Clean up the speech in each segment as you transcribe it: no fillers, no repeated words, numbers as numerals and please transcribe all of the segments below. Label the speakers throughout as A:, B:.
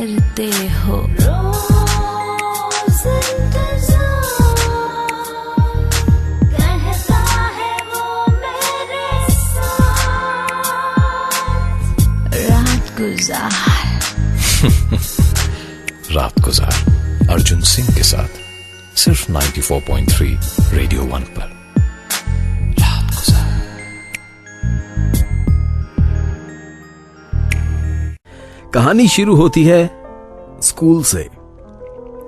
A: करते हो।
B: रात गुजार अर्जुन सिंह के साथ सिर्फ 94.3 रेडियो 1 पर। रात गुजार।
C: कहानी शुरू होती है स्कूल से।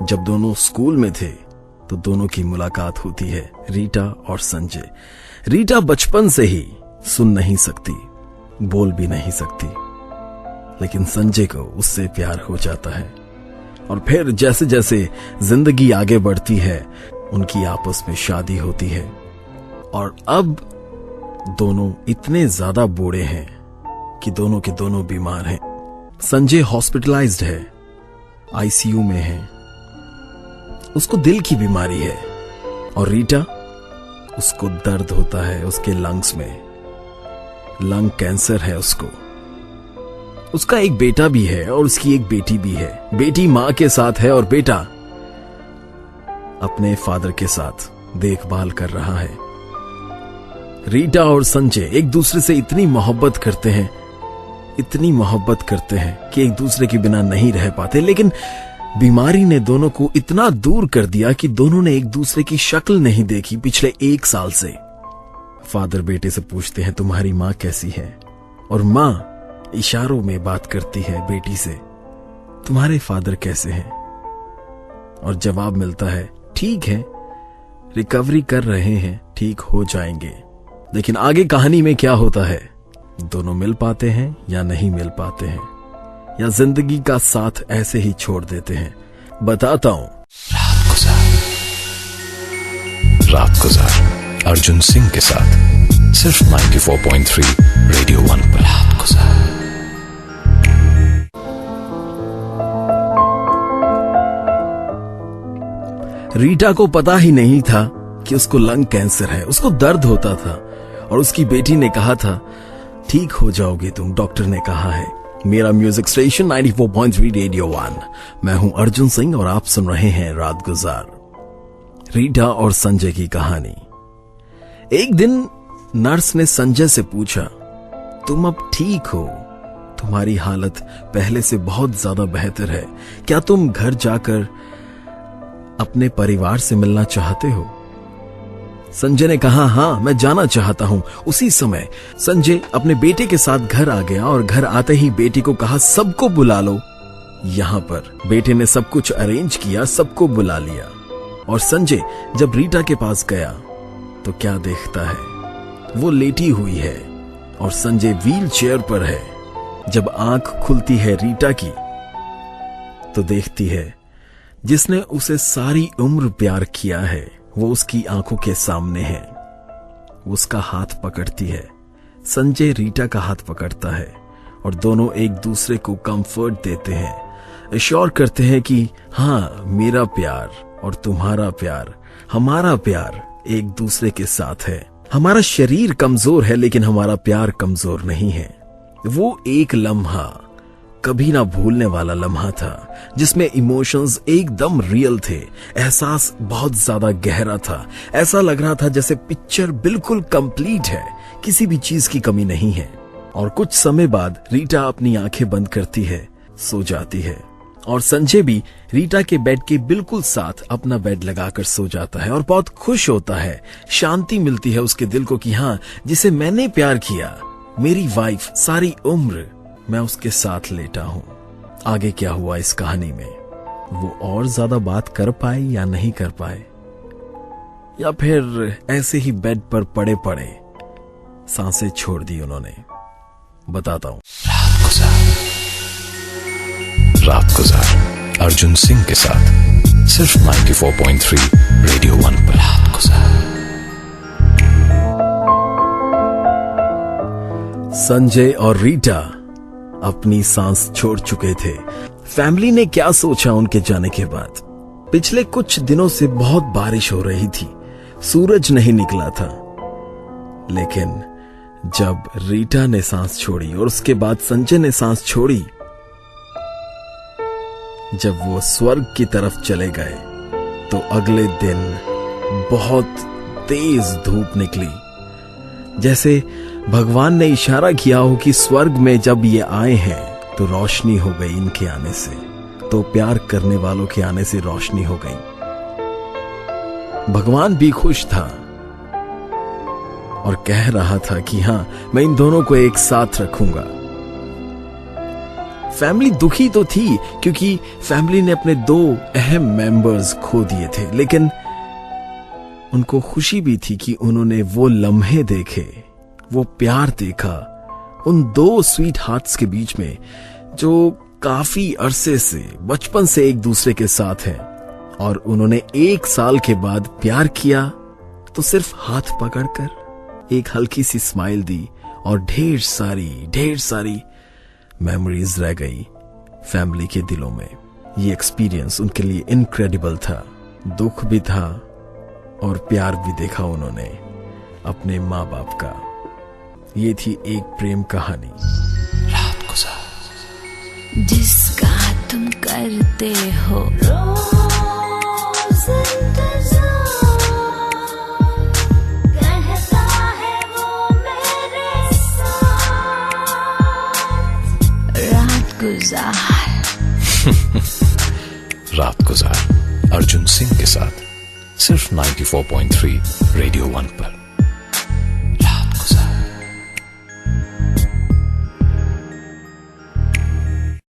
C: जब दोनों स्कूल में थे तो दोनों की मुलाकात होती है रीटा और संजय। रीटा बचपन से ही सुन नहीं सकती, बोल भी नहीं सकती, लेकिन संजय को उससे प्यार हो जाता है। और फिर जैसे जैसे जिंदगी आगे बढ़ती है उनकी आपस में शादी होती है। और अब दोनों इतने ज्यादा बूढ़े हैं कि दोनों के दोनों बीमार हैं। संजय हॉस्पिटलाइज्ड है, आईसीयू में है, उसको दिल की बीमारी है। और रीटा, उसको दर्द होता है उसके लंग्स में, लंग कैंसर है उसको। उसका एक बेटा भी है और उसकी एक बेटी भी है। बेटी मां के साथ है और बेटा अपने फादर के साथ देखभाल कर रहा है। रीटा और संजय एक दूसरे से इतनी मोहब्बत करते हैं, इतनी मोहब्बत करते हैं कि एक दूसरे के बिना नहीं रह पाते। लेकिन बीमारी ने दोनों को इतना दूर कर दिया कि दोनों ने एक दूसरे की शक्ल नहीं देखी पिछले 1 साल से। फादर बेटे से पूछते हैं तुम्हारी मां कैसी है, और मां इशारों में बात करती है बेटी से तुम्हारे फादर कैसे हैं। और जवाब मिलता है ठीक है, रिकवरी कर रहे हैं, ठीक हो जाएंगे। लेकिन आगे कहानी में क्या होता है, दोनों मिल पाते हैं या नहीं मिल पाते हैं, या जिंदगी का साथ ऐसे ही छोड़ देते हैं, बताता हूं।
B: रात गुजार अर्जुन सिंह के साथ सिर्फ 94.3 रेडियो 1 पर। रात गुजार।
C: रीटा को पता ही नहीं था कि उसको लंग कैंसर है। उसको दर्द होता था और उसकी बेटी ने कहा था ठीक हो जाओगे तुम, डॉक्टर ने कहा है। मेरा म्यूजिक स्टेशन 94.3 रेडियो 1, मैं हूं अर्जुन सिंह और आप सुन रहे हैं रात गुजार। रीटा और संजय की कहानी। एक दिन नर्स ने संजय से पूछा तुम अब ठीक हो, तुम्हारी हालत पहले से बहुत ज्यादा बेहतर है, क्या तुम घर जाकर अपने परिवार से मिलना चाहते हो? संजय ने कहा हाँ, मैं जाना चाहता हूं। उसी समय संजय अपने बेटे के साथ घर आ गया और घर आते ही बेटी को कहा सबको बुला लो यहां पर। बेटे ने सब कुछ अरेंज किया, सबको बुला लिया। और संजय जब रीटा के पास गया तो क्या देखता है, वो लेटी हुई है और संजय व्हील चेयर पर है। जब आंख खुलती है रीटा की तो देखती है जिसने उसे सारी उम्र प्यार किया है वो उसकी आंखों के सामने है। उसका हाथ पकड़ती है, संजय रीटा का हाथ पकड़ता है और दोनों एक दूसरे को कंफर्ट देते हैं, एश्योर करते हैं कि हाँ, मेरा प्यार और तुम्हारा प्यार, हमारा प्यार एक दूसरे के साथ है। हमारा शरीर कमजोर है लेकिन हमारा प्यार कमजोर नहीं है। वो एक लम्हा कभी ना भूलने वाला लम्हा था जिसमें इमोशंस एकदम रियल थे, एहसास बहुत ज्यादा गहरा था। ऐसा लग रहा था जैसे पिक्चर बिल्कुल कंप्लीट है, किसी भी चीज की कमी नहीं है। और कुछ समय बाद रीटा अपनी आंखें बंद करती है, सो जाती है। और संजय भी रीटा के बेड के बिल्कुल साथ अपना बेड लगाकर सो जाता है और बहुत खुश होता है। शांति मिलती है उसके दिल को कि हाँ, जिसे मैंने प्यार किया, मेरी वाइफ, सारी उम्र मैं उसके साथ लेटा हूं। आगे क्या हुआ इस कहानी में, वो और ज्यादा बात कर पाए या नहीं कर पाए, या फिर ऐसे ही बेड पर पड़े पड़े सांसें छोड़ दी उन्होंने, बताता हूं।
B: रात गुजार अर्जुन सिंह के साथ सिर्फ 94.3 रेडियो 1 पर। रात गुजार।
C: संजय और रीटा अपनी सांस छोड़ चुके थे। फैमिली ने क्या सोचा उनके जाने के बाद। पिछले कुछ दिनों से बहुत बारिश हो रही थी, सूरज नहीं निकला था। लेकिन जब रीटा ने सांस छोड़ी और उसके बाद संजय ने सांस छोड़ी जब वो स्वर्ग की तरफ चले गए तो अगले दिन बहुत तेज धूप निकली, जैसे भगवान ने इशारा किया हो कि स्वर्ग में जब ये आए हैं तो रोशनी हो गई इनके आने से, तो प्यार करने वालों के आने से रोशनी हो गई। भगवान भी खुश था और कह रहा था कि हां, मैं इन दोनों को एक साथ रखूंगा। फैमिली दुखी तो थी क्योंकि फैमिली ने अपने 2 अहम मेंबर्स खो दिए थे, लेकिन उनको खुशी भी थी कि उन्होंने वो लम्हे देखे, वो प्यार देखा उन 2 स्वीट हार्ट्स के बीच में जो काफी अरसे से, बचपन से एक दूसरे के साथ हैं। और उन्होंने 1 साल के बाद प्यार किया तो सिर्फ हाथ पकड़कर एक हल्की सी स्माइल दी और ढेर सारी मेमोरीज रह गई फैमिली के दिलों में। ये एक्सपीरियंस उनके लिए इनक्रेडिबल था, दुख भी था और प्यार भी देखा उन्होंने अपने माँ बाप का। ये थी एक प्रेम कहानी।
B: रात गुजार
A: जिसका तुम करते हो रोज इंतजार, कहता है वो मेरे साथ रात गुजार।
B: रात गुजार अर्जुन सिंह के साथ सिर्फ 94.3 रेडियो 1 पर।